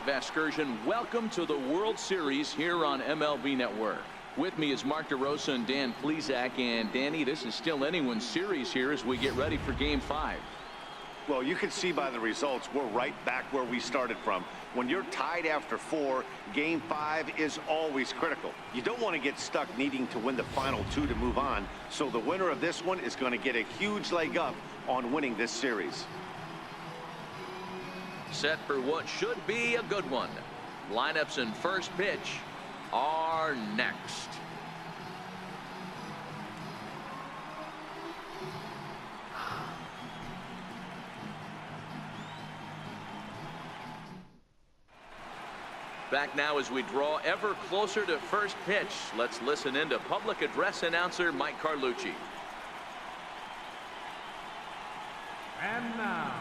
Vasgersian, welcome to the World Series here on MLB Network. With me is Mark DeRosa and Dan Plesac. And Danny, this is still anyone's series here as we get ready for Game 5. Well, you can see by the results, we're right back where we started from. When you're tied after 4, Game 5 is always critical. You don't want to get stuck needing to win the final 2 to move on. So the winner of this one is going to get a huge leg up on winning this series. Set for what should be a good one. Lineups and first pitch are next. Back now as we draw ever closer to first pitch. Let's listen in to public address announcer Mike Carlucci. And now,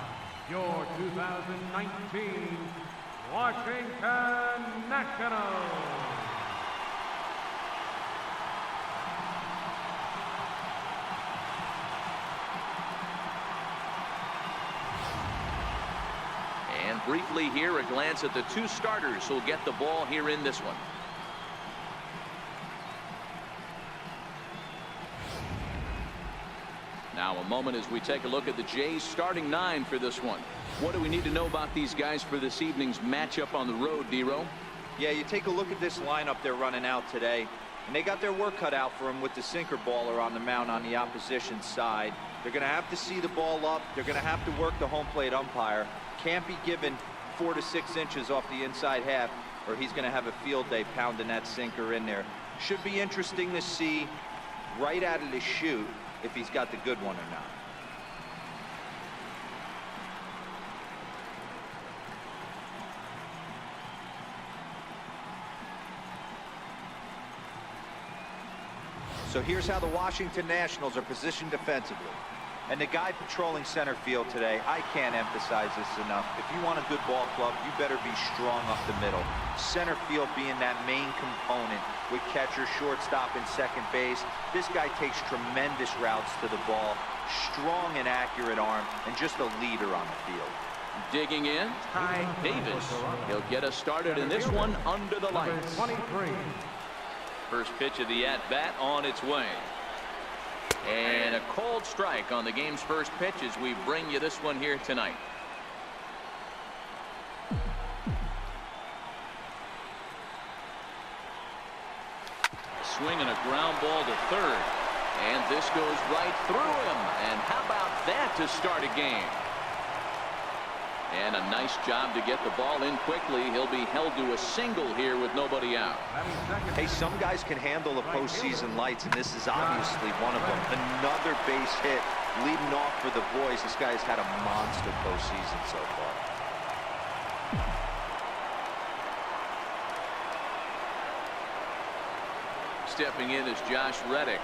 your 2019 Washington Nationals. And briefly here, a glance at the 2 starters who'll get the ball here in this one. Now a moment as we take a look at the Jays starting 9 for this one. What do we need to know about these guys for this evening's matchup on the road, D-Row? Yeah, you take a look at this lineup they're running out today, and they got their work cut out for them with the sinker baller on the mound on the opposition side. They're going to have to see the ball up. They're going to have to work the home plate umpire. Can't be given 4 to 6 inches off the inside half, or he's going to have a field day pounding that sinker in there. Should be interesting to see right out of the chute if he's got the good one or not. So here's how the Washington Nationals are positioned defensively. And the guy patrolling center field today, I can't emphasize this enough. If you want a good ball club, you better be strong up the middle. Center field being that main component with catcher, shortstop, and second base. This guy takes tremendous routes to the ball, strong and accurate arm, and just a leader on the field. Digging in, Davis. He'll get us started in this one under the lights. 23. First pitch of the at-bat on its way. And a cold strike on the game's first pitch as we bring you this one here tonight. Swinging a ground ball to third. And this goes right through him. And how about that to start a game? And a nice job to get the ball in quickly. He'll be held to a single here with nobody out. Hey, some guys can handle the postseason lights, and this is obviously one of them. Another base hit leading off for the boys. This guy's had a monster postseason so far. Stepping in is Josh Reddick.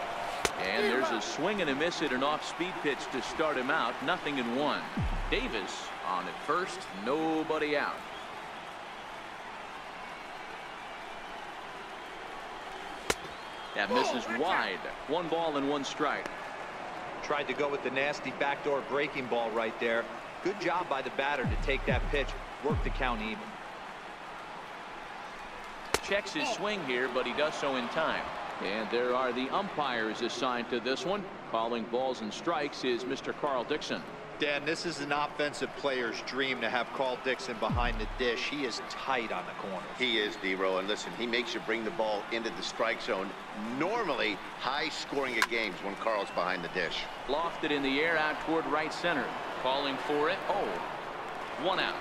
And there's a swing and a miss at an off-speed pitch to start him out. 0-1. Davis on at first, nobody out. That misses wide. 1 ball and 1 strike. Tried to go with the nasty backdoor breaking ball right there. Good job by the batter to take that pitch, work the count even. Checks his swing here, but he does so in time. And there are the umpires assigned to this one. Calling balls and strikes is Mr. Carl Dixon. Dan, this is an offensive player's dream to have Carl Dixon behind the dish. He is tight on the corner. He is, D-Row, and listen, he makes you bring the ball into the strike zone. Normally, high scoring of games when Carl's behind the dish. Lofted in the air out toward right center. Calling for it. 1 out.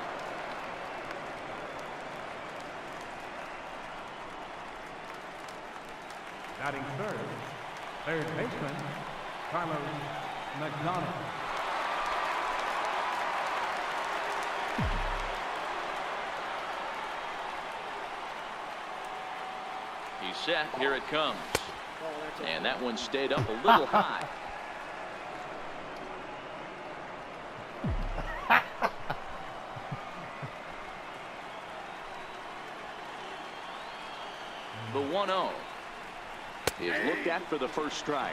Batting third baseman, Carlos McDonald. He's set. Here it comes. And that one stayed up a little high. The 1-0 is looked at for the first strike.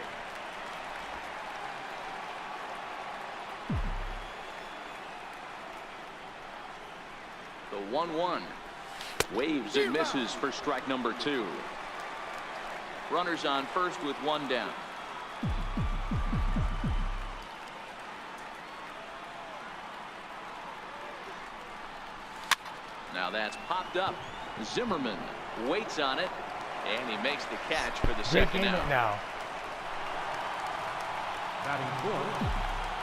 The 1-1. Waves and misses for strike number 2. Runners on first with 1 down. Now that's popped up. Zimmerman waits on it, and he makes the catch for the second out. Now. Batting fourth,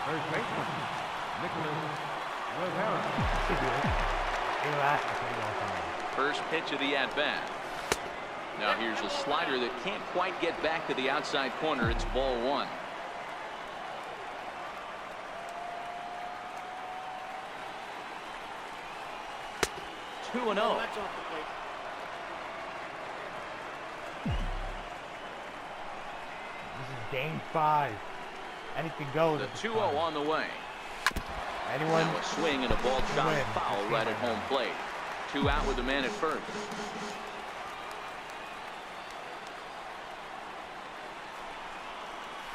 first baseman, Nicholas Rivera. First pitch of the at-bat. Now here's a slider that can't quite get back to the outside corner. It's ball 1. Two and 0. This is game 5. Anything goes. The 2-0 on the way. Anyone? Now a swing and a ball shot foul right at home plate. 2 out with the man at first.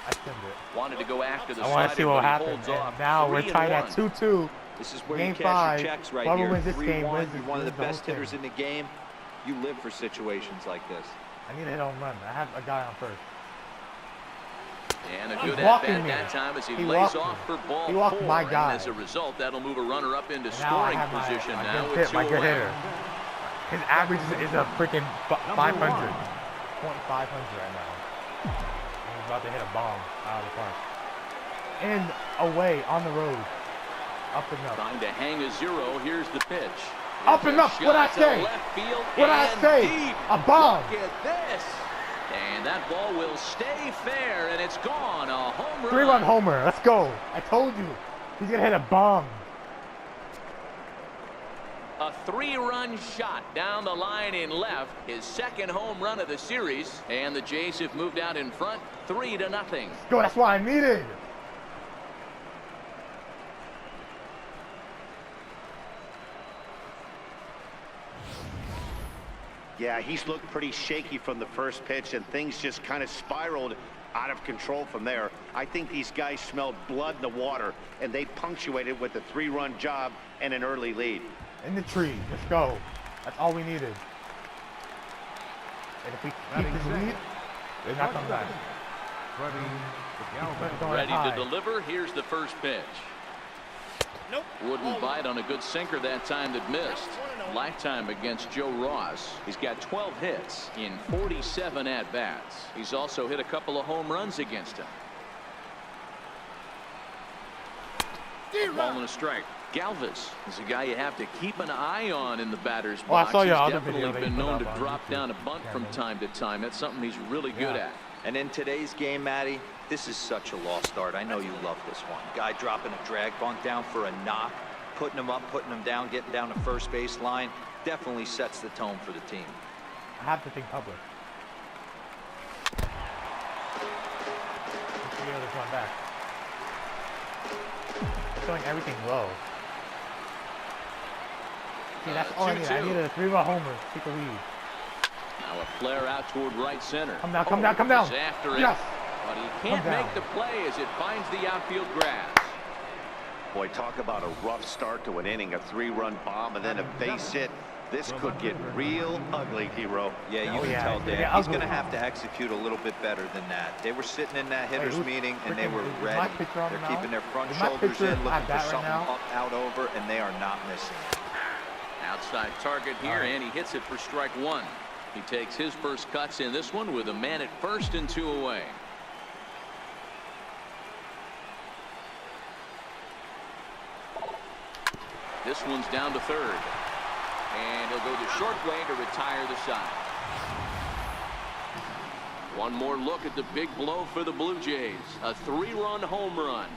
I send it. Wanted to go after the I want to see what happens. Now we're tied at 2-2. This is where Game you cash 5. your checks right Whoever here. wins this 3-1, game wins you're one of the whole best hitters thing. in the game. You live for situations like this. I need a hit home run. I have a guy on first. And a good He's at-bat walking me. that time as he He lays walked off me. for ball He walked 4. my guy. And as a result, that'll move a runner up into And now I scoring have position my now good with hit, my 2 good away. hitter. His average is a freaking 500. .500 right now. And he's about to hit a bomb out of the park. And away on the road. Up and up. Trying to hang a 0. Here's the pitch. Up and up. What'd I say? What'd I say? Deep. A bomb. Look at this. And that ball will stay fair, and it's gone. A home run. 3-run homer. Let's go. I told you. He's going to hit a bomb. A 3-run shot down the line in left. His second home run of the series. And the Jays have moved out in front 3-0. Go. That's what I needed. Yeah, he's looked pretty shaky from the first pitch, and things just kind of spiraled out of control from there. I think these guys smelled blood in the water, and they punctuated with a 3-run job and an early lead. In the tree. Let's go. That's all we needed. And if we keep this lead, they're not coming back. Ready to deliver. Here's the first pitch. Nope. Wouldn't bite on a good sinker that time that missed. Lifetime against Joe Ross. He's got 12 hits in 47 at-bats. He's also hit a couple of home runs against him. Ball and a strike. Galvis is a guy you have to keep an eye on in the batter's box. I saw your He's other video definitely that you been put known up to on drop YouTube. down a bunt from time to time. That's something he's really good at. And in today's game, Matty, this is such a lost art. I know you love this one. Guy dropping a drag bunt down for a knock, putting him up, putting him down, getting down to first base line. Definitely sets the tone for the team. I have to think public. Let's see this one back. They're throwing everything low. See, that's all I needed. I needed a 3-run homer to take the lead. Now a flare out toward right center. Come down, come down, come down. He's after it, Yes. but he can't Come down. make the play as it finds the outfield grass. Boy, talk about a rough start to an inning, a 3-run bomb, and then a base hit. This could get real ugly, Hero. Yeah, you can yeah, tell, it's Dan. gonna get He's ugly. going to have to execute a little bit better than that. They were sitting in that hitters who's meeting, and they were is my ready. pitcher on They're the keeping mound? their front Is my shoulders pitcher in, looking at for bat right something now? up, out, over, and they are not missing. Outside target here, All right. and he hits it for strike 1. He takes his first cuts in this one with a man at first and 2 away. This one's down to third. And he'll go the short way to retire the side. One more look at the big blow for the Blue Jays. A 3-run home run.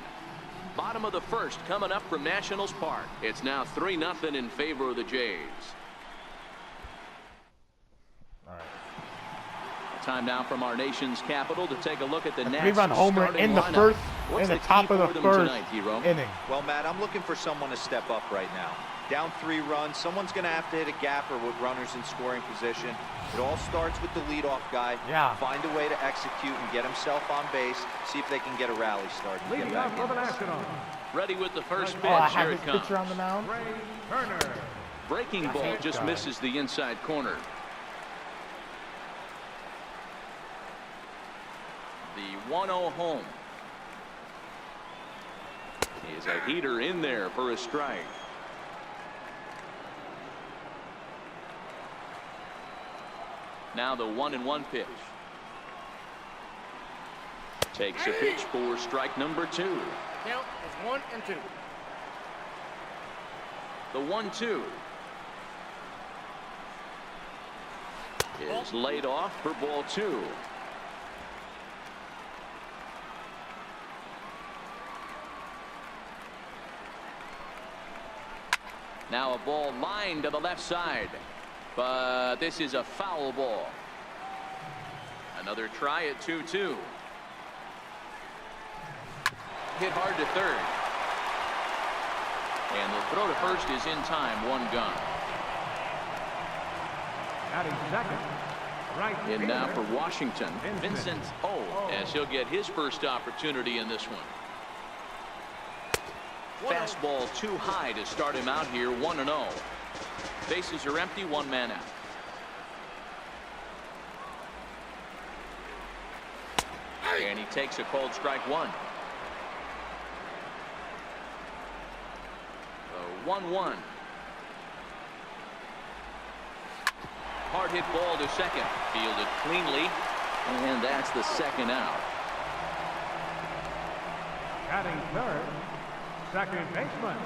Bottom of the first coming up from Nationals Park. It's now 3-0 in favor of the Jays. All right. Time now from our nation's capital to take a look at the Nats 3-run homer starting in the lineup. first, What's in the key top of the for them first tonight, Hero? inning. Well, Matt, I'm looking for someone to step up right now. Down 3 runs, someone's going to have to hit a gapper with runners in scoring position. It all starts with the leadoff guy. Yeah. Find a way to execute and get himself on base. See if they can get a rally started. and get Leading back off for in the this. Nationals, Ready with the first pitch. Oh, I have Here his it comes. pitcher on the mound. Ray Turner. breaking ball just misses the inside corner. The 1-0 home. Is a heater in there for a strike. Now the 1-1 pitch. Takes a pitch for strike number 2. Count is 1 and 2. The 1-2 is laid off for ball 2. Now a ball lined to the left side, but this is a foul ball. Another try at 2-2. Hit hard to third. And the throw to first is in time. 1 gone. Batting second. Right. And now for Washington, Vincent O, as he'll get his first opportunity in this one. Fastball too high to start him out here. 1-0. Bases are empty. 1 man out. And he takes a called strike 1. 1-1. Hard hit ball to second. Fielded cleanly. And that's the second out. Batting third. Second baseman.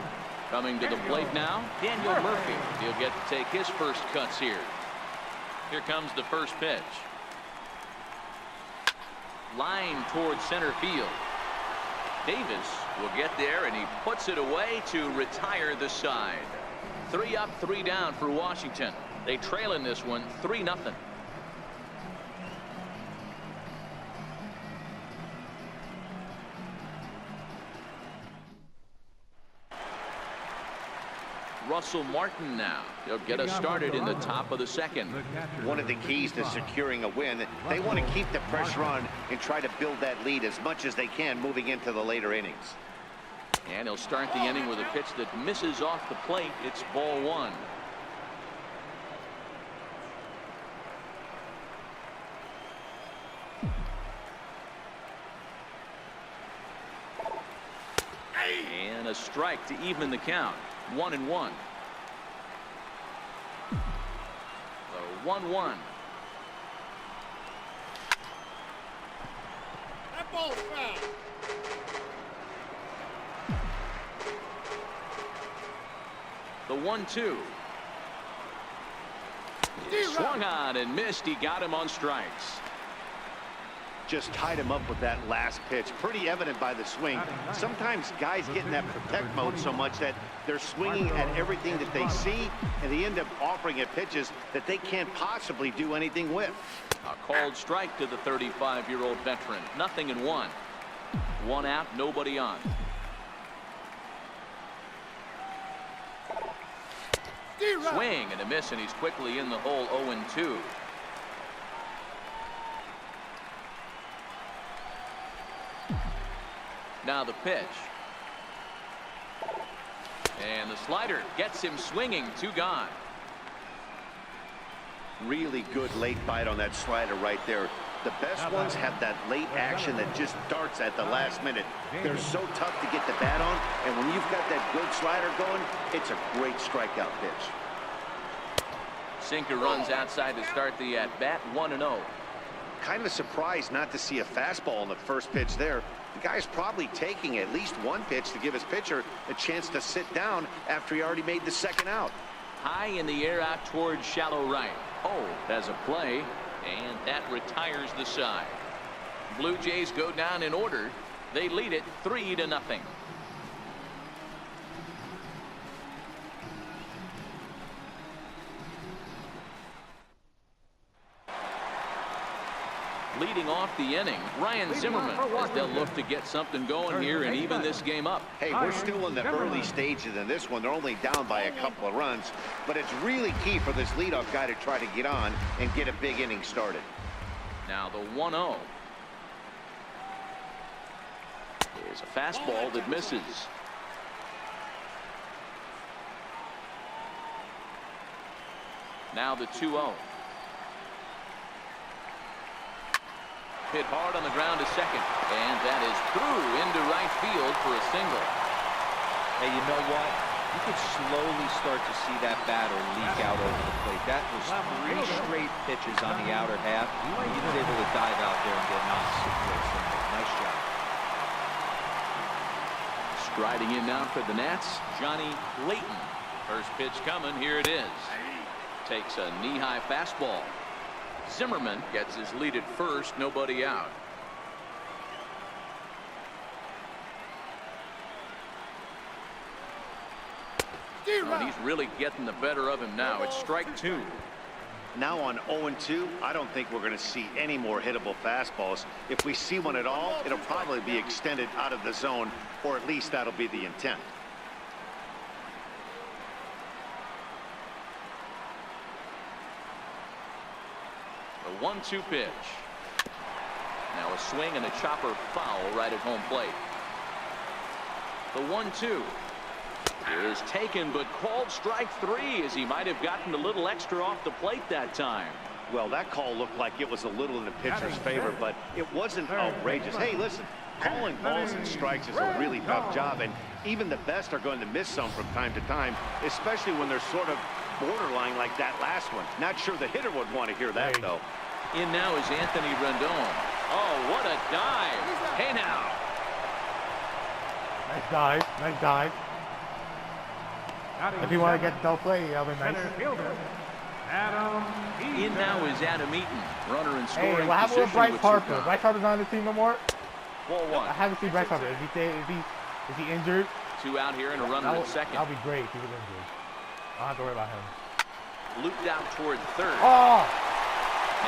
Coming to the plate now, Daniel Murphy. He'll get to take his first cuts here. Here comes the first pitch. Line towards center field. Davis will get there, and he puts it away to retire the side. 3 up, 3 down for Washington. They trail in this one 3-0. Russell Martin now. He'll get us started in the top of the second. One of the keys to securing a win, they want to keep the pressure on and try to build that lead as much as they can moving into the later innings. And he'll start the inning with a pitch that misses off the plate. It's ball 1. And a strike to even the count. 1-1. The 1-1. That ball's foul. The 1-2. Swung on and missed. He got him on strikes. Just tied him up with that last pitch. Pretty evident by the swing. Sometimes guys get in that protect mode so much that they're swinging at everything that they see, and they end up offering at pitches that they can't possibly do anything with. A called strike to the 35-year-old veteran. 0-1. 1 out, nobody on. Swing and a miss, and he's quickly in the hole. 0-2. Now the pitch. And the slider gets him swinging. 2 gone. Really good late bite on that slider right there. The best ones have that late action that just darts at the last minute. They're so tough to get the bat on, and when you've got that good slider going, it's a great strikeout pitch. Sinker runs outside to start the at-bat. 1-0. Kind of surprised not to see a fastball on the first pitch there. The guy's probably taking at least 1 pitch to give his pitcher a chance to sit down after he already made the second out. High in the air out towards shallow right. Oh, has a play, and that retires the side. Blue Jays go down in order. They lead it 3-0. Leading off the inning, Ryan Zimmerman, as they'll look to get something going here and even this game up. Hey, we're still in the early stages in this one. They're only down by a couple of runs, but it's really key for this leadoff guy to try to get on and get a big inning started. Now the 1-0 is a fastball that misses. Now the 2-0. Hit hard on the ground to second, and that is through into right field for a single. Hey, you know what? You could slowly start to see that batter leak out over the plate. That was 3 straight pitches on the outer half. He was able to dive out there and get an on-6 single. Nice job. Striding in now for the Nats, Johnny Layton. First pitch coming. Here it is. Takes a knee-high fastball. Zimmerman gets his lead at first, nobody out. And he's really getting the better of him now. It's strike 2. Now on 0-2, I don't think we're going to see any more hittable fastballs. If we see one at all, it'll probably be extended out of the zone, or at least that'll be the intent. The 1-2 pitch. Now a swing and a chopper foul right at home plate. The 1-2 is taken, but called strike 3, as he might have gotten a little extra off the plate that time. Well, that call looked like it was a little in the pitcher's favor, but it wasn't outrageous. Hey, listen, calling balls and strikes is a really tough job, and even the best are going to miss some from time to time, especially when they're sort of borderline like that last one. Not sure the hitter would want to hear that, though. In now is Anthony Rendon. Oh, what a dive. Hey, now. Nice dive. Nice dive. If you want to get double play, that'll be nice. In now is Adam Eaton. Runner in scoring Hey, what happened with Bryce Harper? Bryce Harper's not on the team no more? Ball 1. I haven't seen Bryce Harper. Is he injured? 2 out here and a runner at second. That'll be great if he was injured. I don't have to worry about him. Looped out toward third. Oh!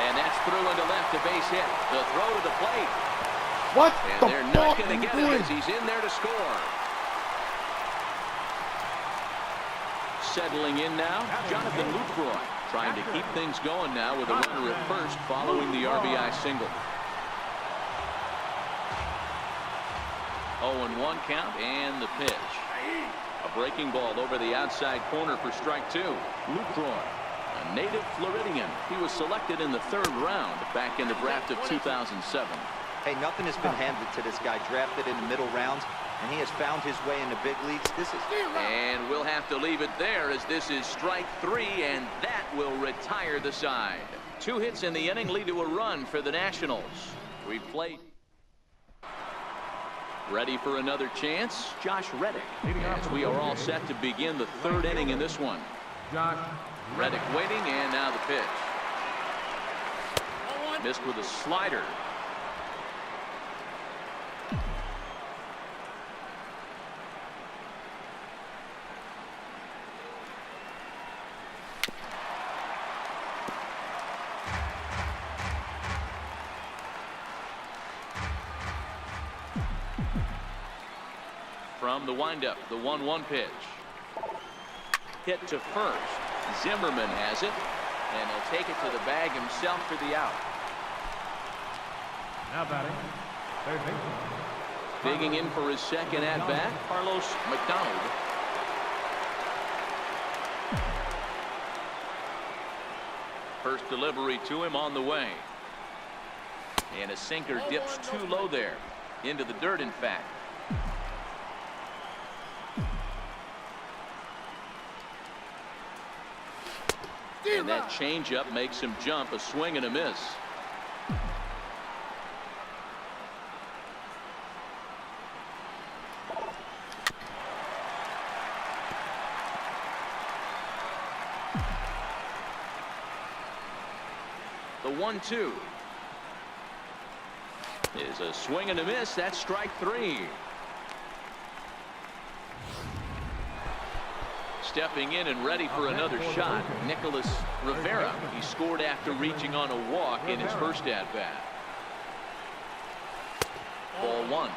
And that's through into left, a base hit. The throw to the plate. What And the they're not fuck going to is get doing? it as he's in there to score. Settling in now, Jonathan Lucroy, trying to keep things going now with a runner at first following the RBI single. 0-1 count and the pitch. A breaking ball over the outside corner for strike 2. Lucroy, a native Floridian. He was selected in the 3rd round back in the draft of 2007. Hey, nothing has been handed to this guy. Drafted in the middle rounds, and he has found his way in the big leagues. And we'll have to leave it there, as this is strike 3, and that will retire the side. 2 hits in the inning lead to a run for the Nationals. We've played. Ready for another chance? Josh Reddick, as we are all set to begin the 3rd inning in this one. Reddick waiting, and now the pitch. Missed with a slider. From the windup, the 1-1 pitch. Hit to first. Zimmerman has it, and he'll take it to the bag himself for the out. Now batting, third baseman. Digging in for his second at-bat, Carlos McDonald. First delivery to him on the way. And a sinker dips too low there. Into the dirt, in fact. And that changeup makes him jump. A swing and a miss. The 1-2 is a swing and a miss. That's strike 3. Stepping in and ready for another shot, Nicholas Rivera. He scored after reaching on a walk in his first at-bat. Ball 1.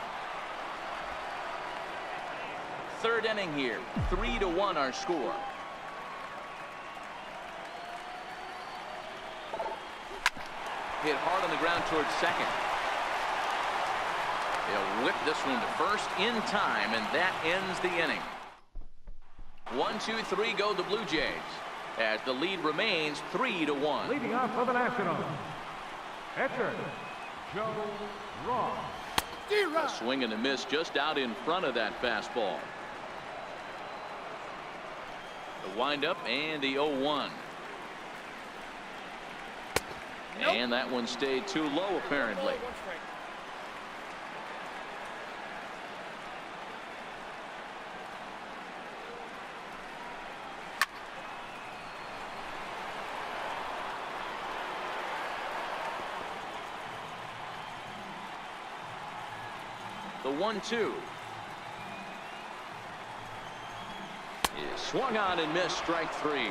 3rd inning here. 3-1 our score. Hit hard on the ground towards second. He'll whip this one to first in time, and that ends the inning. 1, 2, 3 go the Blue Jays. as the lead remains 3-1. Leading off for the Nationals, pitcher, Joe Ross. A swing and a miss just out in front of that fastball. The windup and the 0-1. And that one stayed too low apparently. The 1-2 is swung on and missed, strike 3.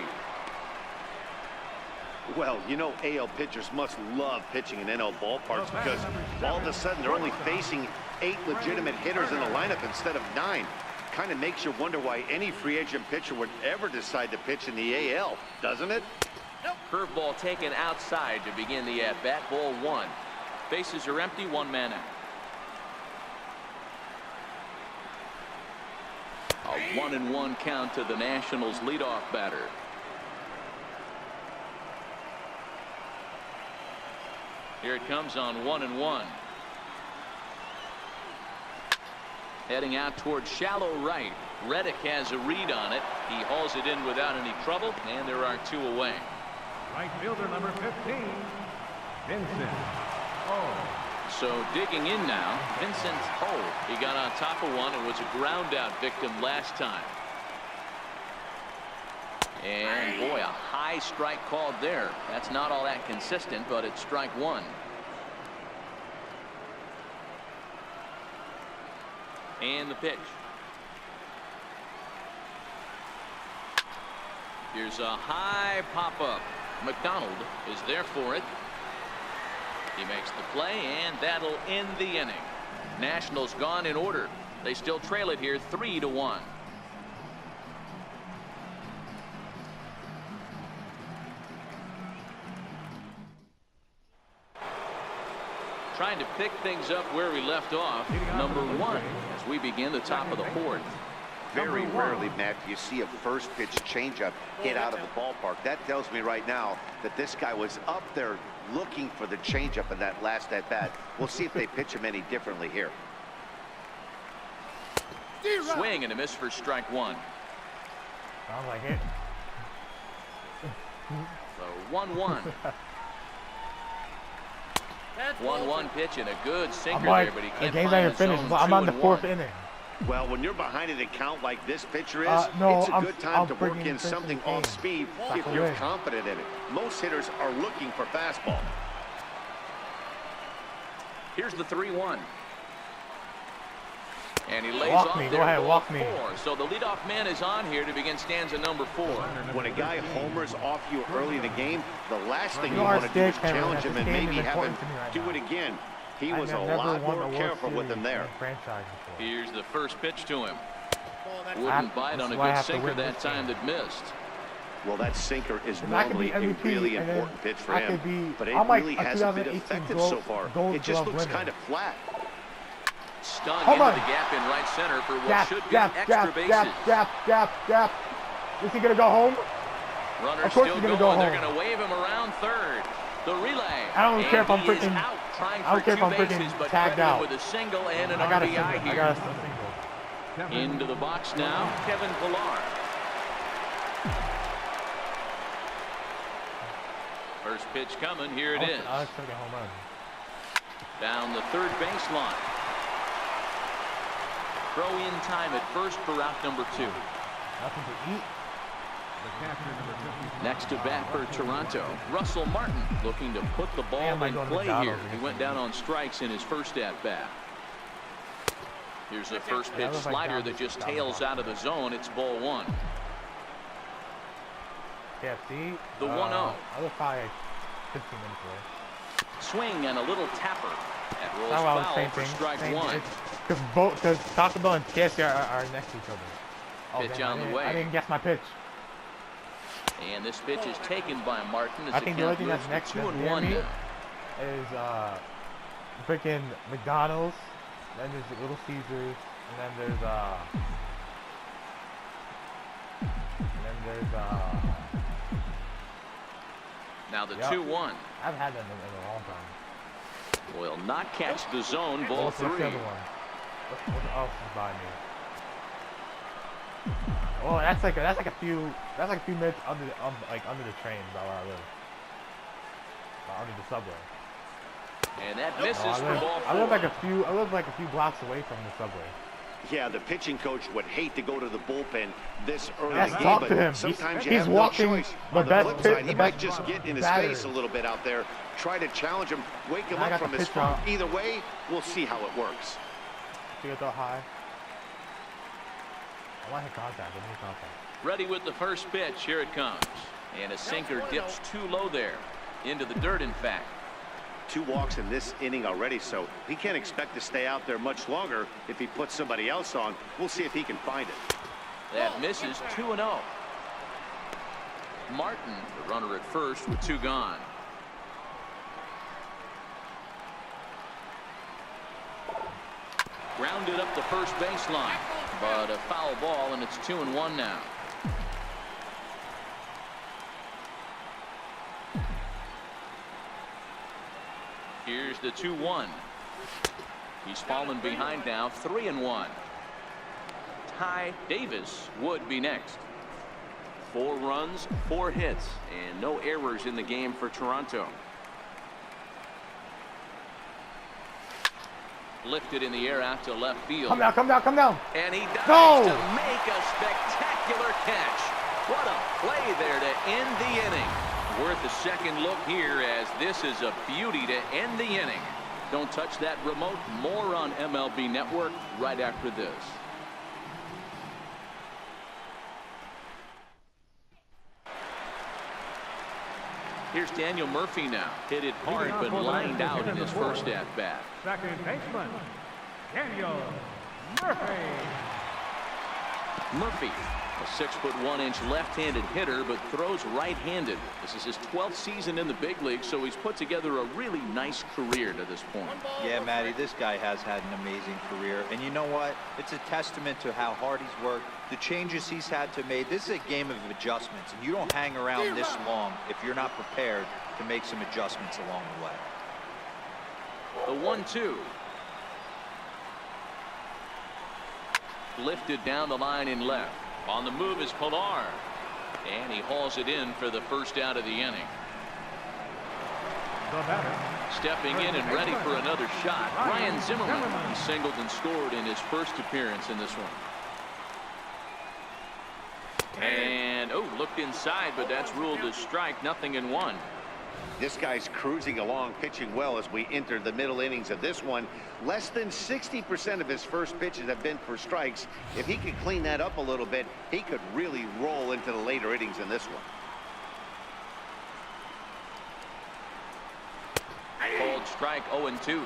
Well, you know, AL pitchers must love pitching in NL ballparks because all of a sudden they're only facing 8 legitimate hitters in the lineup instead of 9. Kind of makes you wonder why any free agent pitcher would ever decide to pitch in the AL, doesn't it? Curveball taken outside to begin the at-bat. Ball 1. Bases are empty, 1 man out. A 1-1 count to the Nationals leadoff batter. Here it comes on 1-1. Heading out towards shallow right. Reddick has a read on it. He hauls it in without any trouble, and there are 2 away. Right fielder number 15, Vincent. Oh. So digging in now, Vincent Ho. He got on top of one and was a ground out victim last time. And boy, a high strike called there. That's not all that consistent, but it's strike 1. And the pitch. Here's a high pop-up. McDonald is there for it. He makes the play, and that'll end the inning. Nationals gone in order. They still trail it here 3-1. Trying to pick things up where we left off. Number 1 as we begin the top of the 4th. Very rarely, Matt, do you see a first pitch changeup hit out of the ballpark. That tells me right now that this guy was up there looking for the changeup in that last at bat. We'll see if they pitch him any differently here. Swing and a miss for strike 1. Sounds like it. So 1-1. 1-1 pitch and a good sinker there, but he can't the game's find not even the finished. zone. I'm on the 4th 2-1. inning. Well, when you're behind an account like this pitcher is, No, it's a good time to work freaking in something finishing off speed if Back you're away. confident in it. Most hitters are looking for fastball. Here's the 3-1. And he lays Walk off me. there, Go ahead, ball walk me. 4. So the leadoff man is on here to begin stanza number 4. When a guy homers off you early in the game, the last thing you You are want to do is stick, Cameron. challenge him This and game maybe is have him important to me right do now. it again. He was a I've never lot won a more World careful with Series him there. in the franchise before. Here's the first pitch to him. Ball Wouldn't bite That's on a why I good have to sinker win that this time game. that missed. Well, that sinker is If I could normally be a MVP, really and then important pitch for I him, could be- but it I'm like really a hasn't been 2018 effective gold- so far. Gold It just Glove looks winner. kind of flat. Stung Hold into on. the gap in right center for what Gap, should be gap, extra gap, bases. gap. Is he gonna go home? Runner Of course still he's gonna going. go They're home. going to wave him around third. The relay. I don't care if I'm And he is freaking- out, trying I don't for care if 2 I'm freaking bases, but tagged credited out. with a single and an I got a RBI single. here. I got a single. Into the box now, Kevin Pillar. First pitch coming. Here it is. I was taking a home run. Down the third baseline. Throw in time at first for route number 2. Nothing to eat. The catcher number 55. Next to bat for Toronto, Russell Martin looking to put the ball Damn, I in go to play here. McDonald's He again. went down on strikes in his first at bat. Here's the first Yeah, pitch that was like slider down that the- just down the tails block. out of the zone. It's ball 1. KFC. The 1-0. I was probably 15 minutes away. Swing and a little tapper. That rolls Oh, well, foul same for thing. strike Same- 1. it's- Because Taco Bell and KFC are next to each other. Oh, Pitch damn, on the I didn't- way. I didn't guess my pitch. And this pitch is taken by Martin as I the think the only count thing moves that's to next to 2-1 me now. is freaking McDonald's. Then there's the Little Caesars, and then there's Now the Yep. 2-1. I've had that in a long time. Will not catch the zone. Ball What's the 3. other one? What else is by me? Oh, that's like a few minutes under the train about where I live. Under the subway. And that misses Oh, for ball 4. I live like a few blocks away from the subway. Yeah, the pitching coach would hate to go to the bullpen this early Yes, in the talk game, to but him. sometimes you He's have walking no choice. the On the best flip pit- side, the he might best just get in his batter. face a little bit out there, try to challenge him, wake him I up got from the his pitch funk. out. Either way, we'll see how it works. You get that high. I want to hit contact. I need contact. Ready with the first pitch. Here it comes. And a sinker dips too low there. Into the dirt, in fact. 2 walks in this inning already, so he can't expect to stay out there much longer if he puts somebody else on. We'll see if he can find it. That misses. 2-0. Martin, the runner at first with 2 gone. Grounded up the first baseline, but a foul ball, and it's 2-1 now. Here's the 2-1. He's fallen behind now, 3-1. Ty Davis would be next. 4 runs, 4 hits, and no errors in the game for Toronto. Lifted in the air out to left field. Come down, come down, come down. And he dives Go! to make a spectacular catch. What a play there to end the inning. Worth a second look here, as this is a beauty to end the inning. Don't touch that remote. More on MLB Network right after this. Here's Daniel Murphy now. Hit it hard, but lined out in his first at-bat. Second baseman, Daniel Murphy. Murphy, a 6'1" left-handed hitter, but throws right-handed. This is his 12th season in the big league, so he's put together a really nice career to this point. Yeah, Matty, this guy has had an amazing career. And you know what? It's a testament to how hard he's worked, the changes he's had to make. This is a game of adjustments, and you don't hang around this long if you're not prepared to make some adjustments along the way. The 1-2. Lifted down the line in left. On the move is Pilar. And he hauls it in for the first out of the inning. The batter, Stepping in and ready for another shot, Ryan Zimmerman. He singled and scored in his first appearance in this one. And, oh, looked inside, but that's ruled a strike. 0-1. This guy's cruising along, pitching well as we enter the middle innings of this one. Less than 60% of his first pitches have been for strikes. If he could clean that up a little bit, he could really roll into the later innings in this one. Called strike. 0-2.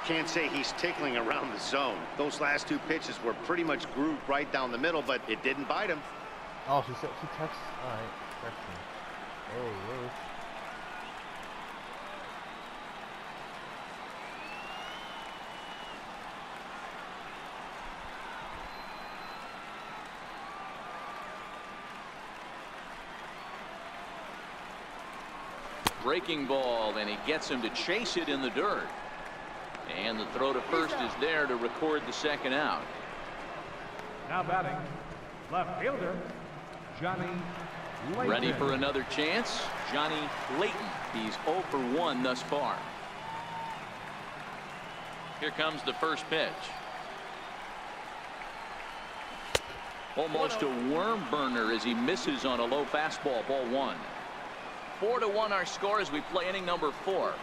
Can't say he's tickling around the zone. Those last 2 pitches were pretty much grooved right down the middle, but it didn't bite him. Oh, she texts. All right, text me. Oh, Rose. Breaking ball, and he gets him to chase it in the dirt. And the throw to first is there to record the second out. now batting, left fielder, Johnny Layton. Ready for another chance, Johnny Layton. He's 0 for 1 thus far. Here comes the first pitch. Almost a worm burner as he misses on a low fastball. Ball 1. 4-1 our score as we play inning number 4.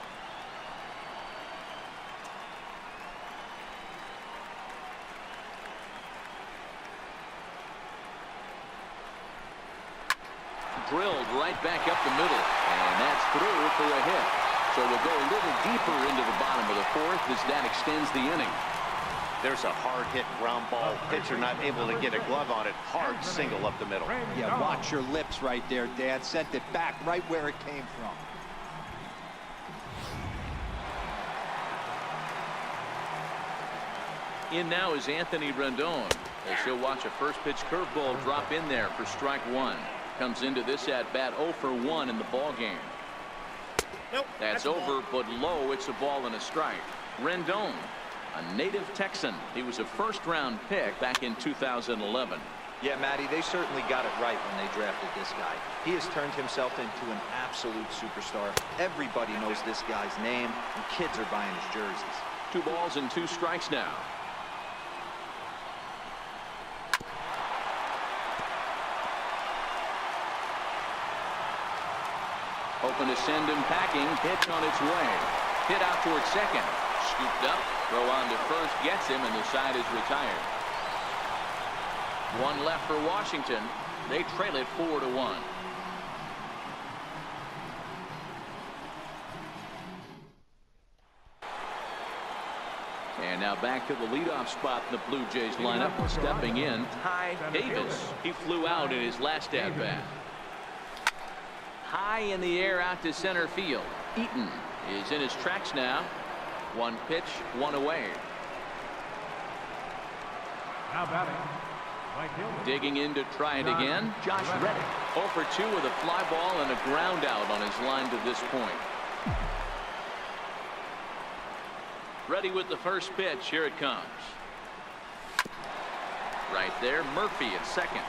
Drilled right back up the middle, and that's through for a hit. So we'll go a little deeper into the bottom of the 4th as that extends the inning. There's a hard hit ground ball. Pitcher not able to get a glove on it. Hard single up the middle. Yeah, watch your lips right there, Dad. Sent it back right where it came from. In now is Anthony Rendon, as he'll watch a first pitch curveball drop in there for strike 1. Comes into this at bat 0 for 1 in the ball game. Nope. That's over, but low. It's a ball and a strike. Rendon, a native Texan. He was a first-round pick back in 2011. Yeah, Matty, they certainly got it right when they drafted this guy. He has turned himself into an absolute superstar. Everybody knows this guy's name, and kids are buying his jerseys. 2 balls and 2 strikes now. Open to send him packing. Pitch on its way. Hit out towards second. Scooped up. Throw on to first. Gets him, and the side is retired. 1 left for Washington. They trail it 4-1. And now back to the leadoff spot in the Blue Jays lineup. Stepping in, Ty Davis. He flew out in his last at-bat. High in the air out to center field. Eaton is in his tracks now. 1 pitch, 1 away. Now batting. Right fielder. Digging in to try it again. Josh Reddick. 0 for 2 with a fly ball and a ground out on his line to this point. Ready with the first pitch. Here it comes. Right there. Murphy at second.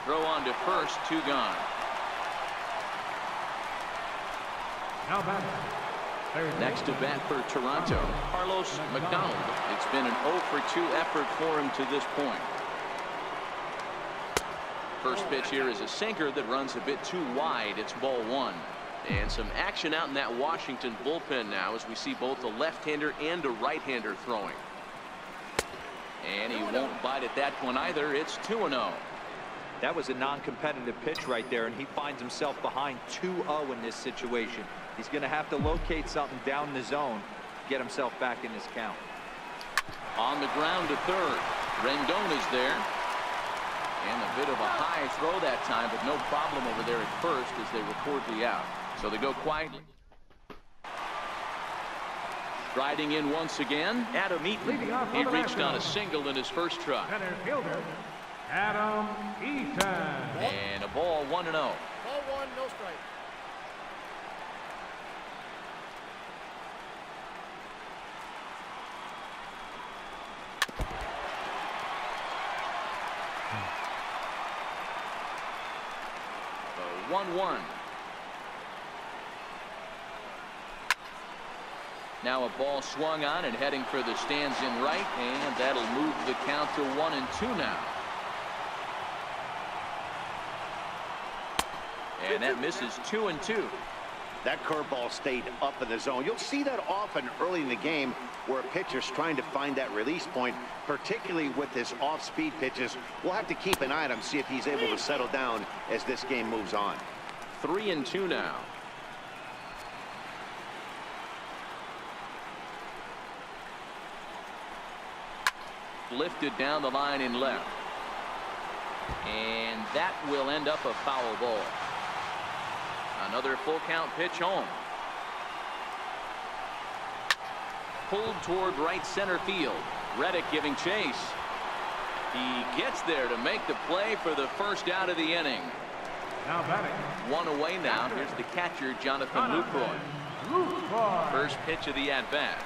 Throw on to first. 2 gone. Now batting. Next to bat for Toronto, Carlos McDonald. It's been an 0 for 2 effort for him to this point. First pitch here is a sinker that runs a bit too wide. It's ball 1. And some action out in that Washington bullpen now as we see both a left-hander and a right-hander throwing. And he won't bite at that one either. It's 2-0. That was a non-competitive pitch right there, and he finds himself behind 2-0 in this situation. He's going to have to locate something down the zone to get himself back in this count. On the ground to third. Rendon is there. And a bit of a high throw that time, but no problem over there at first as they record the out. So they go quietly. Striding in once again, Adam Eaton. He reached on a single in his first try. Center fielder, Adam Eaton. And a ball 1-0. Ball 1, no strike. So 1-1. Now a ball swung on and heading for the stands in right, and that'll move the count to 1-2 now. And that misses 2-2. That curveball stayed up in the zone. You'll see that often early in the game where a pitcher's trying to find that release point, particularly with his off-speed pitches. We'll have to keep an eye on him, see if he's able to settle down as this game moves on. 3-2 now. Lifted down the line in left. And that will end up a foul ball. Another full count pitch home. Pulled toward right center field. Reddick giving chase. He gets there to make the play for the first out of the inning. Now batting. 1 away now. Here's the catcher, Jonathan Lucroy. First pitch of the at-bat.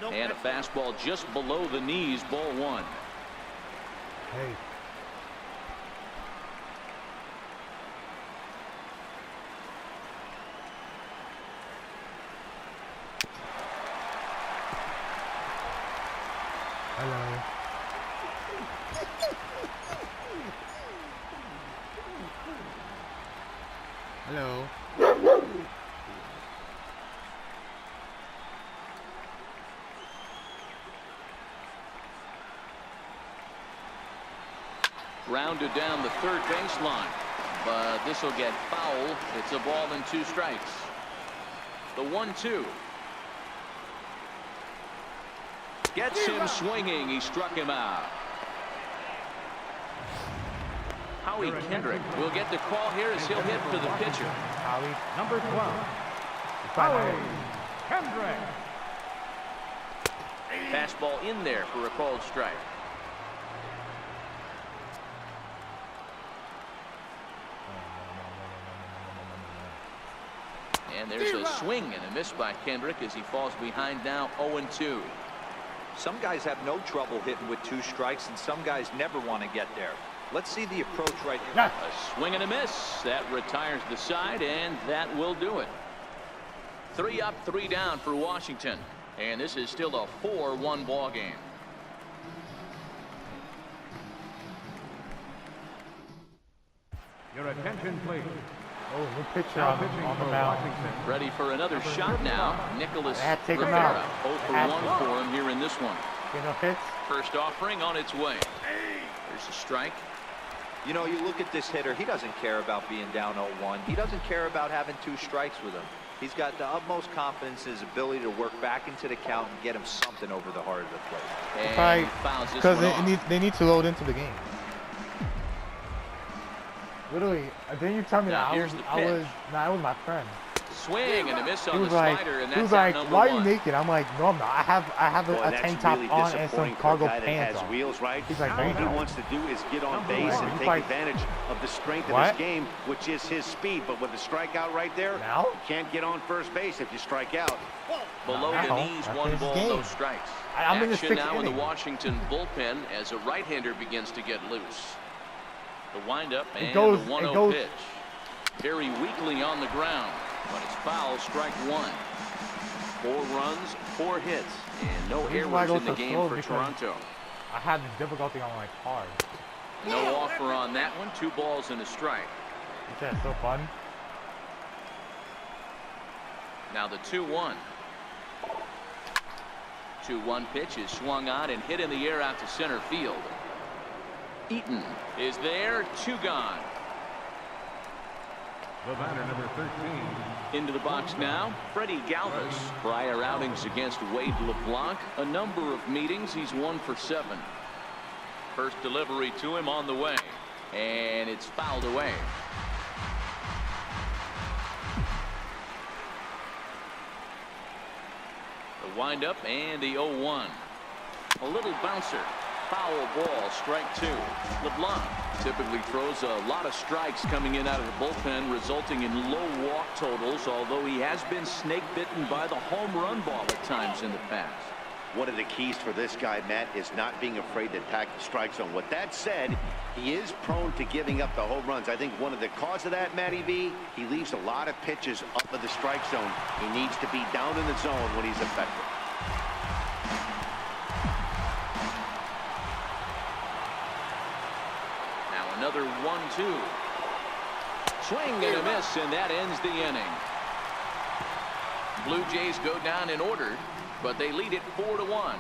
And a fastball just below the knees, ball 1. Hey. Hello. Hello. Rounded down the third baseline, but this will get foul. It's a ball and 2 strikes. The 1-2. Gets him swinging. He struck him out. Howie Kendrick will get the call here as he'll hit for the pitcher. Howie. Number 12. Howie Kendrick. Fastball in there for a called strike. And there's a swing and a miss by Kendrick as he falls behind now 0-2. Some guys have no trouble hitting with 2 strikes, and some guys never want to get there. Let's see the approach right here. A swing and a miss. That retires the side, and that will do it. 3 up, 3 down for Washington. And this is still a 4-1 ball game. Your attention, please. Oh, new pitcher on the mound. Ready for another shot now. Nicholas They had to take him Rivera. out. 0 for 1 for him here in this one. Get no hits. First offering on its way. There's a strike. You know, you look at this hitter, he doesn't care about being down 0-1. He doesn't care about having 2 strikes with him. He's got the utmost confidence in his ability to work back into the count and get him something over the heart of the plate. And he fouls this Because one off. they need to load into the game. Literally, didn't you tell me Now, that here's the I was pitch. that was my friend. Swing and a miss He on the was like, slider, and he was that's out like, number why are 1. you naked? I'm like, no, I'm not. I have Boy, a that's tank top really on and some disappointing cargo for a guy that pants has on. wheels, right? He's like, All no, he you wants to do is get on base and He's take like, advantage of the strength of what? his game, which is his speed. But with the strikeout right there, Now? you can't get on first base if you strike out. Below Now, the knees, that's 1 his ball, game. no strikes. I'm in the Action 6th now in the inning. Washington bullpen as a right-hander begins to get loose. The windup and goes- the 1-0 it goes- pitch. Very weakly on the ground, but it's foul, strike 1. 4 runs, 4 hits, and no reason why I errors go in the so game slow for because Toronto. I had the difficulty on like hard. No offer on that one. 2 balls and a strike. That's so fun. Now the 2-1. 2-1 pitch is swung on and hit in the air out to center field. Eaton is there. 2 gone. The batter, number 13. Into the box now, Freddie Galvis. Prior outings against Wade LeBlanc. A number of meetings. He's 1 for 7. First delivery to him on the way. And it's fouled away. The windup and the 0-1. A little bouncer. Foul ball, strike 2. LeBlanc typically throws a lot of strikes coming in out of the bullpen, resulting in low walk totals, although he has been snake bitten by the home run ball at times in the past. One of the keys for this guy, Matt, is not being afraid to attack the strike zone. With that said, he is prone to giving up the home runs. I think one of the cause of that, Matty V, he leaves a lot of pitches up in the strike zone. He needs to be down in the zone when he's effective. Now another 1-2. Swing and a miss, and that ends the inning. Blue Jays go down in order, but they lead it 4-1.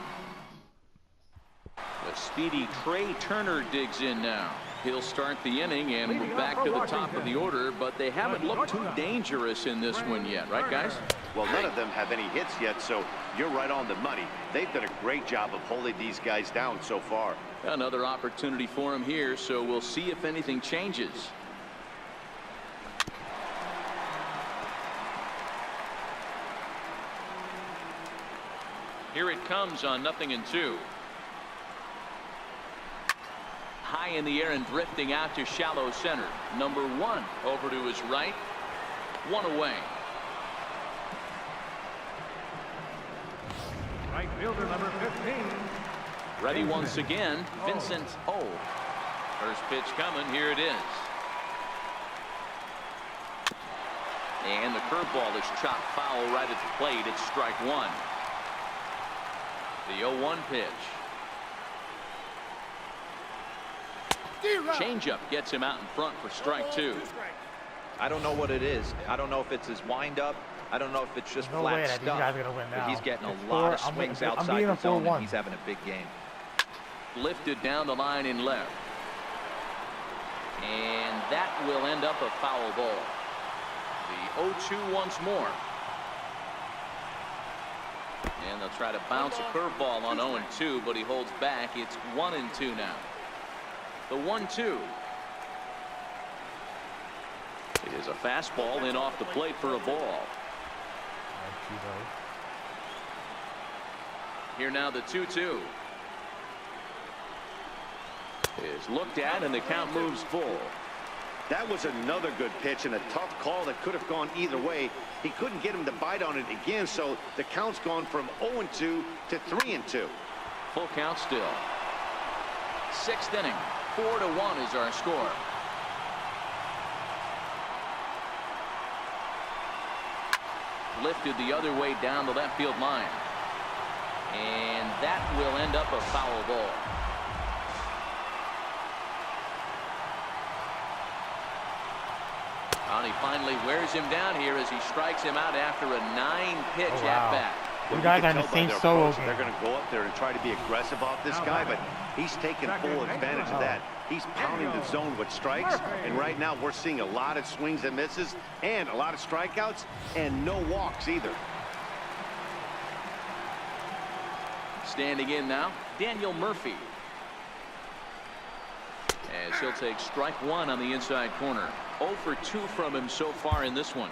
The speedy Trey Turner digs in now. He'll start the inning, and we're back to the top of the order, but they haven't looked too dangerous in this one yet, right, guys? Well, none of them have any hits yet, so you're right on the money. They've done a great job of holding these guys down so far. Another opportunity for him here, so we'll see if anything changes. Here it comes on 0-2. High in the air and drifting out to shallow center. Number 1 over to his right. 1 away. Right fielder, number 15. Ready once again, Vincent O. First pitch coming, here it is. And the curveball is chopped foul right at the plate. It's strike 1. The 0-1 pitch. Changeup gets him out in front for strike 2. I don't know what it is. I don't know if it's his windup. I don't know if it's just No flat way that these stuff. guys are gonna win But now. he's getting It's a lot of four- I'm swings being- I'm outside being the a zone, 4-1. and he's having a big game. Lifted down the line in left. And that will end up a foul ball. The 0-2 once more. And they'll try to bounce a curveball on 0-2, but he holds back. It's 1-2 now. The 1-2. It is a fastball in off the plate for a ball. Here now the 2-2. Is looked at and the count moves full. That was another good pitch and a tough call that could have gone either way. He couldn't get him to bite on it again, so the count's gone from 0-2 to 3-2. Full count still. Sixth inning. 4-1 is our score. Lifted the other way down the left field line. And that will end up a foul ball. And he finally wears him down here as he strikes him out after a 9-pitch at-bat. You guys are the same solo game. They're going to go up there and try to be aggressive off this guy, but he's taking full advantage of that. He's pounding the zone with strikes, and right now we're seeing a lot of swings and misses and a lot of strikeouts and no walks either. Standing in now, Daniel Murphy. As he'll take strike one on the inside corner. 0 for 2 from him so far in this one.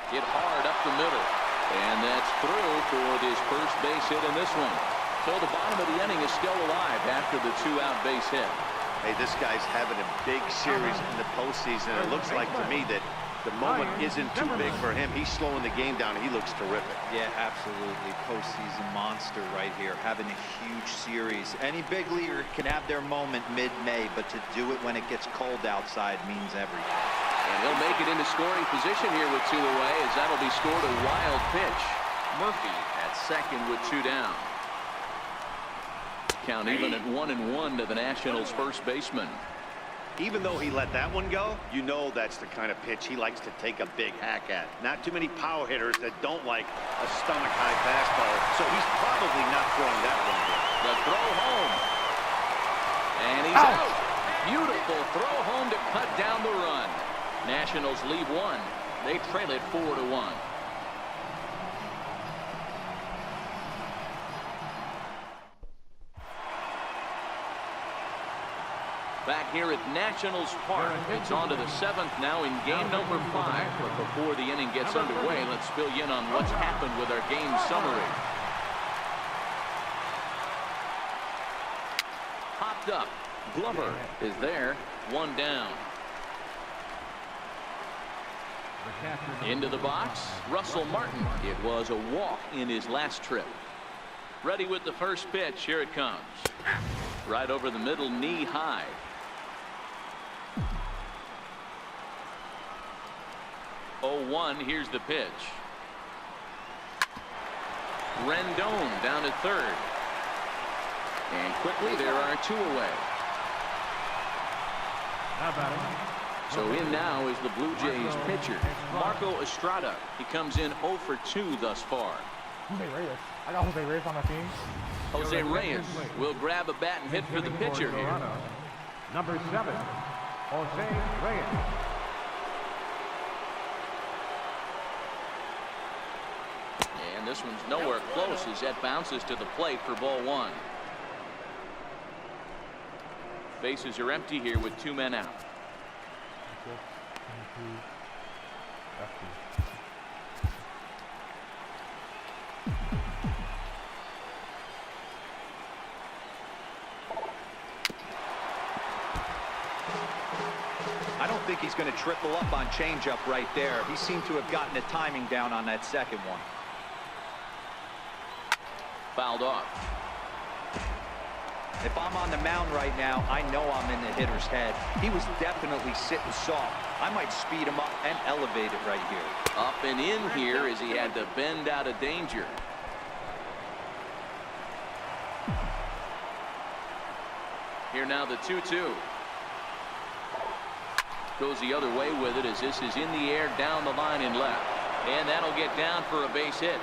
Hit hard up the middle. And that's through for this first base hit in this one. So the bottom of the inning is still alive after the 2-out base hit. Hey, this guy's having a big series in the postseason. It looks like to me that the moment isn't too big for him. He's slowing the game down. He looks terrific. Yeah, absolutely. Postseason monster right here. Having a huge series. Any big leaguer can have their moment mid-May, but to do it when it gets cold outside means everything. And he'll make it into scoring position here with 2 away, as that'll be scored a wild pitch. Murphy at second with 2 down. Count even at 1-1 to the Nationals' first baseman. Even though he let that one go, you know that's the kind of pitch he likes to take a big hack at. Not too many power hitters that don't like a stomach-high fastball, so he's probably not throwing that one good. The throw home. And he's out. Beautiful throw home to cut down the run. Nationals lead 1. They trail it 4-1. Back here at Nationals Park, it's on to the 7th now in game number 5. But before the inning gets underway, let's fill you in on what's happened with our game summary. Popped up. Glover is there. 1 down. Into the box, Russell Martin. It was a walk in his last trip. Ready with the first pitch. Here it comes. Right over the middle, knee high. Oh, 1. Here's the pitch. Rendon down at third. And quickly there are 2 away. So in now is the Blue Jays pitcher, Marco Estrada. He comes in 0 for 2 thus far. Jose Reyes. I got Jose Reyes on my team. Jose Reyes will grab a bat and hit for the pitcher here. Number 7, Jose Reyes. And this one's nowhere close as that bounces to the plate for ball 1. Bases are empty here with 2 men out. I don't think he's going to triple up on changeup right there. He seemed to have gotten the timing down on that second one. Fouled off. If I'm on the mound right now, I know I'm in the hitter's head. He was definitely sitting soft. I might speed him up and elevate it right here. Up and in here as he had to bend out of danger. Here now the 2-2. Goes the other way with it as this is in the air down the line and left. And that'll get down for a base hit.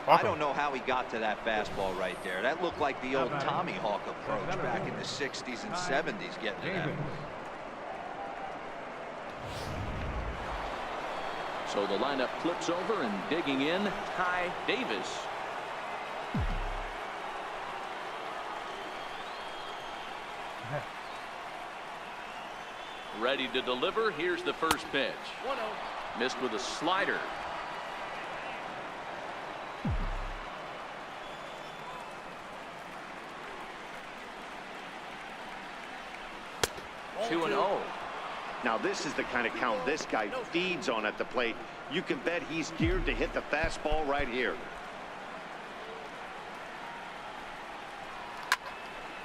I don't know how he got to that fastball right there. That looked like the old Tommy Hawk approach back in the 60s and 70s getting to that. So the lineup flips over, and digging in, Ty Davis. Ready to deliver. Here's the first pitch. 1-0. Missed with a slider. Ball 2-0. Now this is the kind of count this guy feeds on at the plate. You can bet he's geared to hit the fastball right here.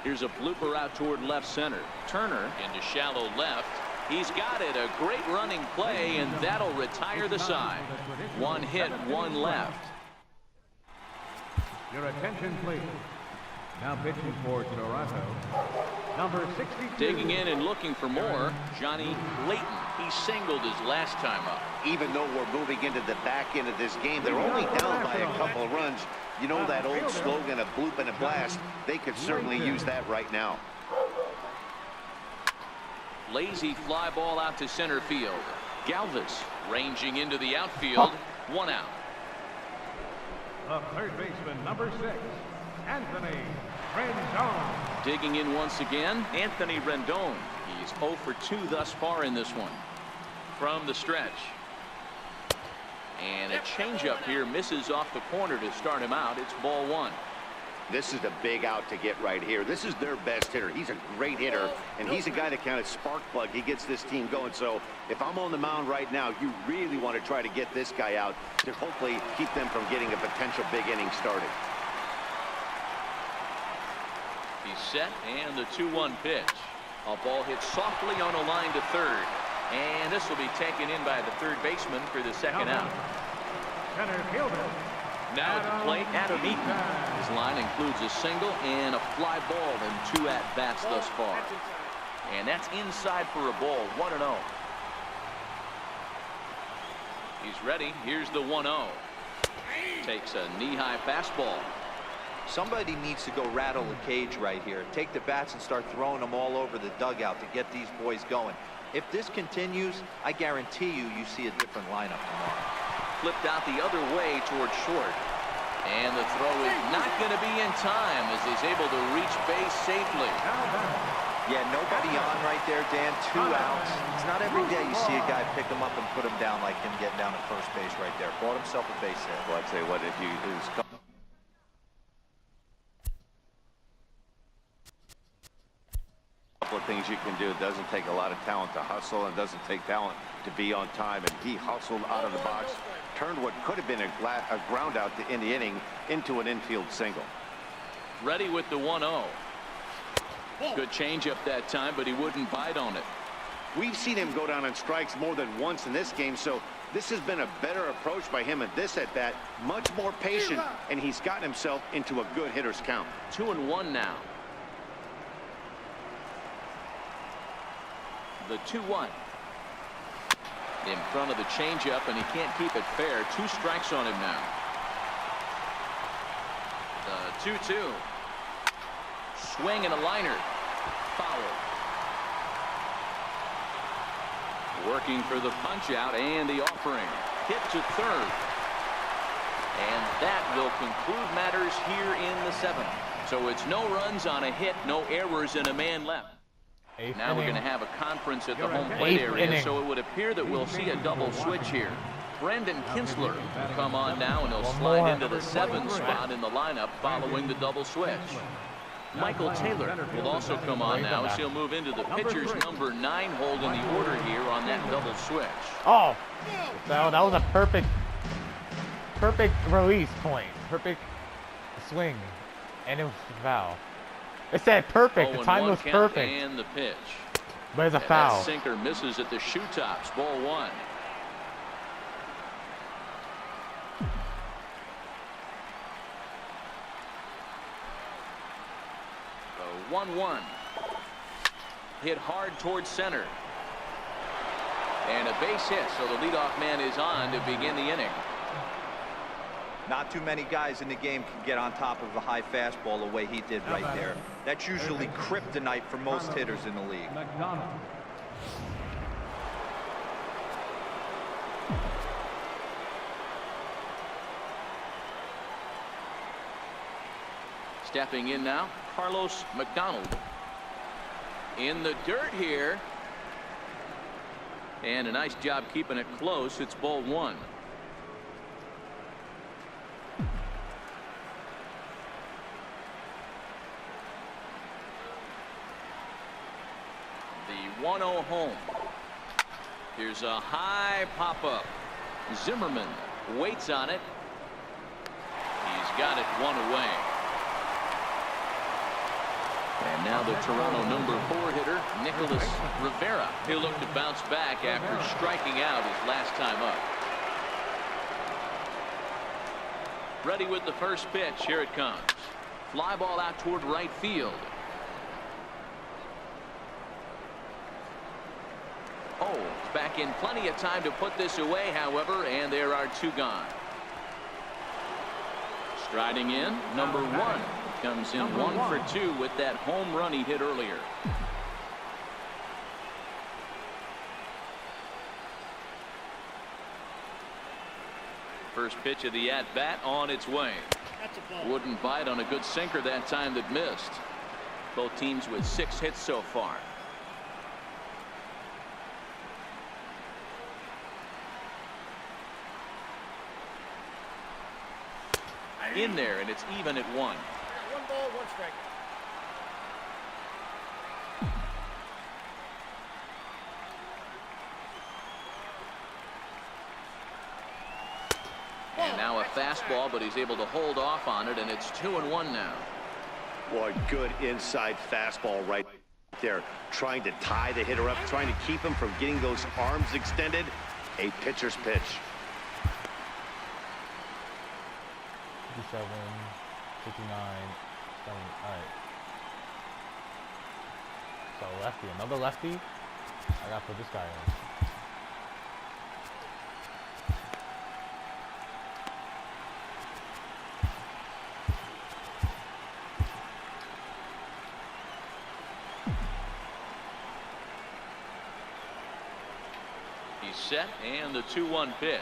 Here's a blooper out toward left center. Turner into shallow left. He's got it. A great running play, and that'll retire the side. One hit, one left. Your attention, please. Now pitching for Toronto, number 62. Digging in and looking for more, Johnny Layton. He singled his last time up. Even though we're moving into the back end of this game, they're only down by a couple of runs. You know that old slogan of bloop and a blast? They could certainly use that right now. Lazy fly ball out to center field. Galvis ranging into the outfield. One out. The third baseman, number 6, Anthony Rendon. Digging in once again, Anthony Rendon. He's 0 for 2 thus far in this one. From the stretch. And a changeup here misses off the corner to start him out. It's ball 1. This is a big out to get right here. This is their best hitter. He's a great hitter, and he's a guy that kind of spark plug. He gets this team going. So if I'm on the mound right now, you really want to try to get this guy out to hopefully keep them from getting a potential big inning started. He's set, and the 2-1 pitch. A ball hit softly on a line to third. And this will be taken in by the third baseman for the second out. Center fielder. Now at the plate, Adam Eaton. His line includes a single and a fly ball and 2 at-bats thus far. And that's inside for a ball, 1-0. He's ready. Here's the 1-0. Takes a knee-high fastball. Somebody needs to go rattle the cage right here. Take the bats and start throwing them all over the dugout to get these boys going. If this continues, I guarantee you see a different lineup tomorrow. Flipped out the other way toward short. And the throw is not going to be in time as he's able to reach base safely. Yeah, nobody on right there, Dan. 2 outs. It's not every day you see a guy pick him up and put him down like him getting down to first base right there. Bought himself a base hit. Well, I'd say what if you lose. Couple of things you can do. It doesn't take a lot of talent to hustle, and doesn't take talent to be on time, and he hustled out of the box, turned what could have been a ground out in the inning into an infield single. Ready with the 1-0. Good changeup that time, but he wouldn't bite on it. We've seen him go down on strikes more than once in this game, so this has been a better approach by him at this at bat, much more patient, and he's gotten himself into a good hitter's count. 2-1 now. The 2-1. In front of the changeup, and he can't keep it fair. 2 strikes on him now. The 2-2. Swing and a liner. Foul. Working for the punch out and the offering. Hit to third. And that will conclude matters here in the 7th. So it's no runs on a hit, no errors, and a man left. Now we're going to have a conference at the home plate area, so it would appear that we'll see a double switch here. Brendan Kinsler will come on now, and he'll slide into the 7th spot in the lineup following the double switch. Michael Taylor will also come on now, as he'll move into the pitcher's number 9 hold in the order here on that double switch. Oh, so that was a perfect release point, perfect swing, and it was a foul. It said perfect. The time was perfect. And the pitch. But it's a foul. That sinker misses at the shoe tops. Ball 1. The 1-1. Hit hard towards center. And a base hit, so the leadoff man is on to begin the inning. Not too many guys in the game can get on top of a high fastball the way he did right there. That's usually kryptonite for most hitters in the league. Stepping in now, Carlos McDonald. In the dirt here. And a nice job keeping it close. It's ball one. The 1-0 home. Here's a high pop-up. Zimmerman waits on it. He's got it one away. And now the Toronto #4 hitter, Nicholas Rivera. He'll look to bounce back after striking out his last time up. Ready with the first pitch. Here it comes. Fly ball out toward right field. Oh, back in plenty of time to put this away, however, and there are two gone. Striding in, #1. Comes in 1 for 2 with that home run he hit earlier. First pitch of the at-bat on its way. Wouldn't bite on a good sinker that time that missed. Both teams with 6 hits so far. In there, and it's even at 1. 1 ball, 1 strike. And now a fastball, but he's able to hold off on it, and it's 2-1 now. Boy, good inside fastball right there. Trying to tie the hitter up, trying to keep him from getting those arms extended. A pitcher's pitch. 57, 59, 70. All right. So lefty, another lefty. I gotta put this guy in. He's set, and the 2-1 pitch.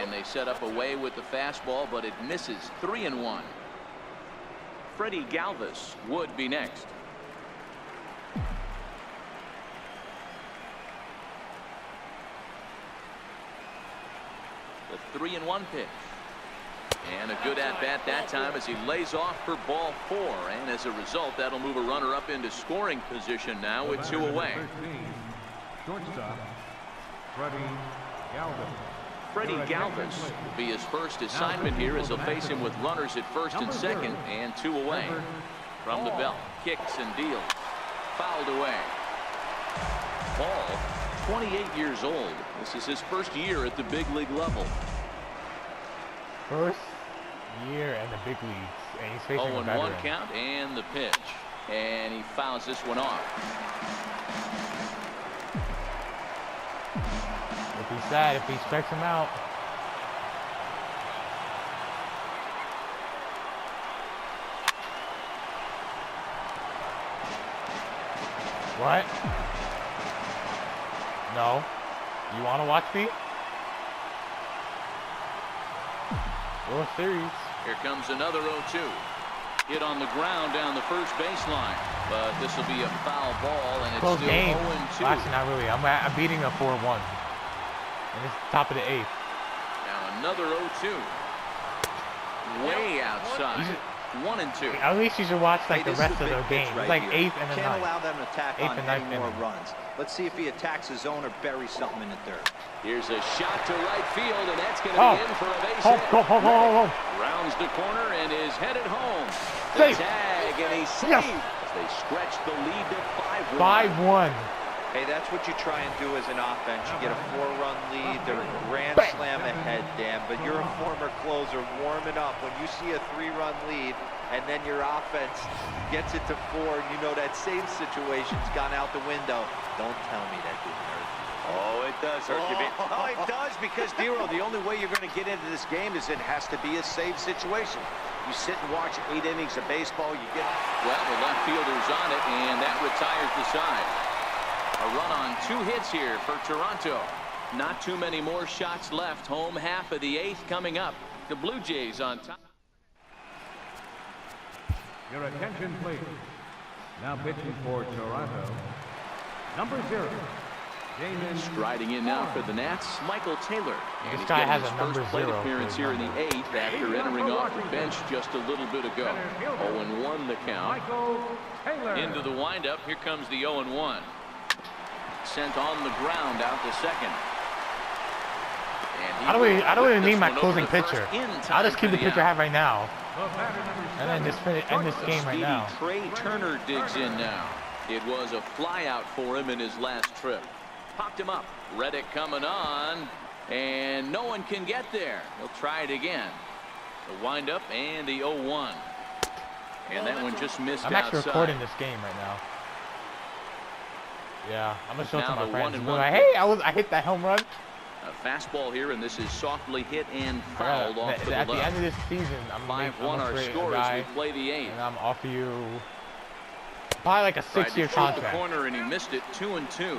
And they set up away with the fastball, but it misses. 3-1. Freddie Galvis would be next. The 3-1 pitch. And a good at-bat that time as he lays off for ball 4. And as a result, that'll move a runner up into scoring position now with 2 away. Shortstop, Freddie Galvis. Freddie Galvis will be his first assignment here as he'll face him with runners at first and second and 2 away. From the belt, kicks and deals. Fouled away. Ball, 28 years old. This is his first year at the big league level. First year in the big leagues, and he's facing a veteran. 0-1 count, and the pitch. And he fouls this one off. He's sad if he strikes him out. What? No. You want to watch me? World Series. Here comes another 0-2. Hit on the ground down the first baseline. But this will be a foul ball, and it's close still game. 0-2. Well, actually, not really. I'm beating a 4-1. And it's top of the 8th. Now another 0-2. Way outside. 1-2. At least you should watch like the rest of their game. Right, it's like here. 8th and a 9th. Can't allow them to attack on any more inning. runs. Let's see if he attacks his zone or buries something in the third. Here's a shot to right field, and that's going to be in for a base hit. Home. Rounds the corner and is headed home. The Safe. tag, and he's safe. Yes. As they stretch the lead to 5-1. 5-1. Hey, that's what you try and do as an offense. You get a 4-run lead, they're grand slam ahead, Dan, but you're a former closer warming up. When you see a 3-run lead and then your offense gets it to 4, and you know that same situation's gone out the window, don't tell me that didn't hurt. Oh, it does hurt you. Oh, it does, because, Dero, the only way you're going to get into this game is it has to be a save situation. You sit and watch 8 innings of baseball, you get... Well, the left fielder's on it, and that retires the side. A run on 2 hits here for Toronto. Not too many more shots left. Home half of the 8th coming up. The Blue Jays on top. Your attention, please. Now pitching for Toronto, number 0. Striding in now for the Nats, Michael Taylor. And This he's guy getting has his a first number plate 0 appearance here in the 8th after entering off the bench just a little bit ago. 0-1 the count. Michael Taylor. Into the windup. Here comes the 0-1. Sent on the ground out to second. And I don't even need my this one closing over the first pitcher. in I'll time just keep for the pitcher I out. have right now, and then just end this game right Speedy now. Trey Turner digs in now. It was a flyout for him in his last trip. Popped him up. Reddick coming on, and no one can get there. He'll try it again. The windup and the 0-1. And that one just missed I'm actually outside. recording this game right now. Yeah, I'm gonna show it to Now my the friends. 1-1 Be like, hey, I hit that home run. A fastball here, and this is softly hit and fouled off to the At the left. end of this season, I'm 5-1 our score as we play the 8th. and I'm off you probably like a Tried to 6-year shoot contract. the corner, and he missed it. 2-2.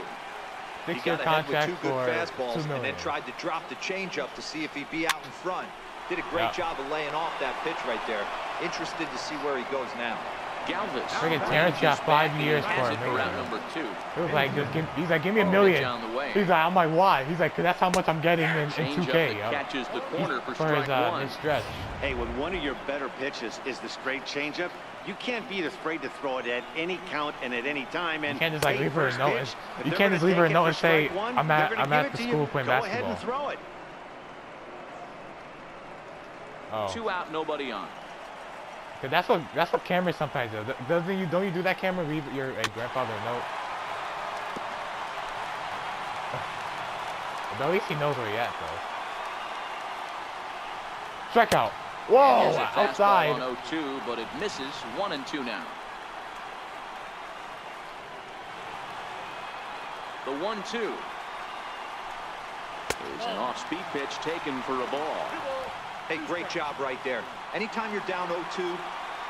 He 6-year got ahead with contract 2 good for fastballs $2 and million. then tried to drop the changeup to see if he'd be out in front. Did a great job of laying off that pitch right there. Interested to see where he goes now. Galvis. Friggin' Terrence got 5 years for Has a it for million. round number 2. He was like, he's like, give me $1 Pitch million. on the way. He's like, I'm like, why? He's like, 'cause that's how much I'm getting in Change 2K. up that catches the corner for For strike his, 1. his stretch. Hey, when one of your better pitches is the straight changeup, you can't be afraid to throw it at any count and at any time. And You can't just like hey, leave her a first note. pitch, if You they're can't just gonna leave her a take it note for and say, strike one, I'm they're at gonna give the it to school you. playing Go basketball. ahead and throw it. Oh. 2 out, nobody on. 'Cause that's what Cameron sometimes does. Don't you do that, Cameron? Leave your grandfather a note. But at least he knows where he at, though. Strikeout. Whoa, Here's a fastball outside. on 0-2, but it misses. 1-2 now. The 1-2 is an off-speed pitch taken for a ball. Hey, great job right there. Anytime you're down 0-2,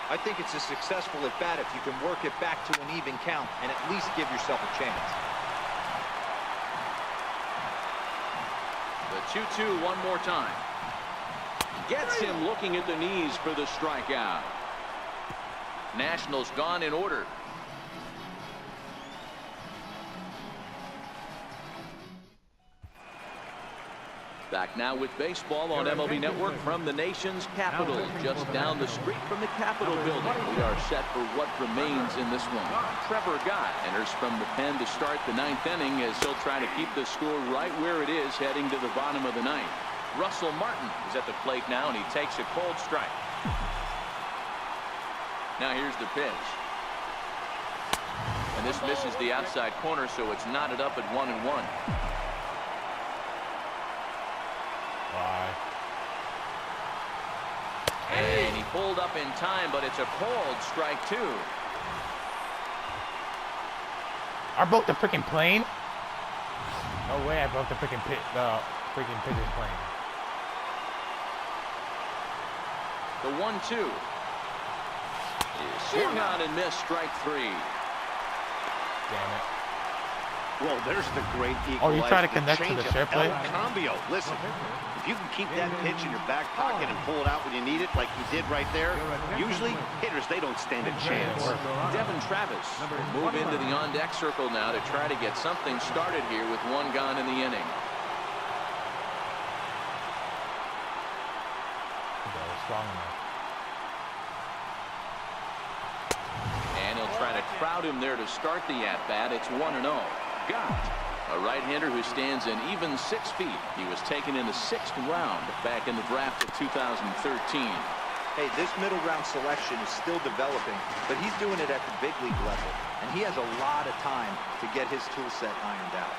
I think it's a successful at bat if you can work it back to an even count and at least give yourself a chance. The 2-2 one more time. Gets him looking at the knees for the strikeout. Nationals gone in order. Back now with baseball on MLB Network from the nation's capital, just down the street from the Capitol building. We are set for what remains in this one. Trevor Gott enters from the pen to start the 9th inning as he'll try to keep the score right where it is heading to the bottom of the 9th. Russell Martin is at the plate now, and he takes a cold strike. Now here's the pitch. And this misses the outside corner, so it's knotted up at 1-1. And he pulled up in time, but it's a called strike 2. I broke the freaking plane. No way I broke the freaking pitcher's plane. The 1-2 is swung on and missed, strike 3. Damn it. Well, there's the great equalizer. Oh, you try to connect to the changeup, share play? El Cambio. Listen, if you can keep that pitch in your back pocket and pull it out when you need it, like he did right there, usually hitters, they don't stand a chance. Devin Travis will move into the on-deck circle now to try to get something started here with 1 gone in the inning. Strong enough. And he'll try to crowd him there to start the at-bat. It's 1-0. Gott, a right-hander who stands an even 6 feet. He was taken in the 6th round back in the draft of 2013. Hey, this middle round selection is still developing, but he's doing it at the big league level, and he has a lot of time to get his tool set ironed out.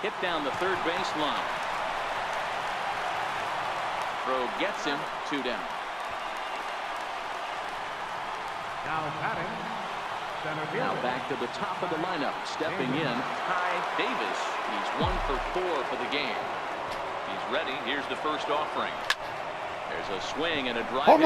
Hit down the third base line. Throw gets him, 2 down. Now batting, center fielder. Now back to the top of the lineup. Stepping in, Ty Davis. He's 1 for 4 for the game. He's ready. Here's the first offering. There's a swing and a drive.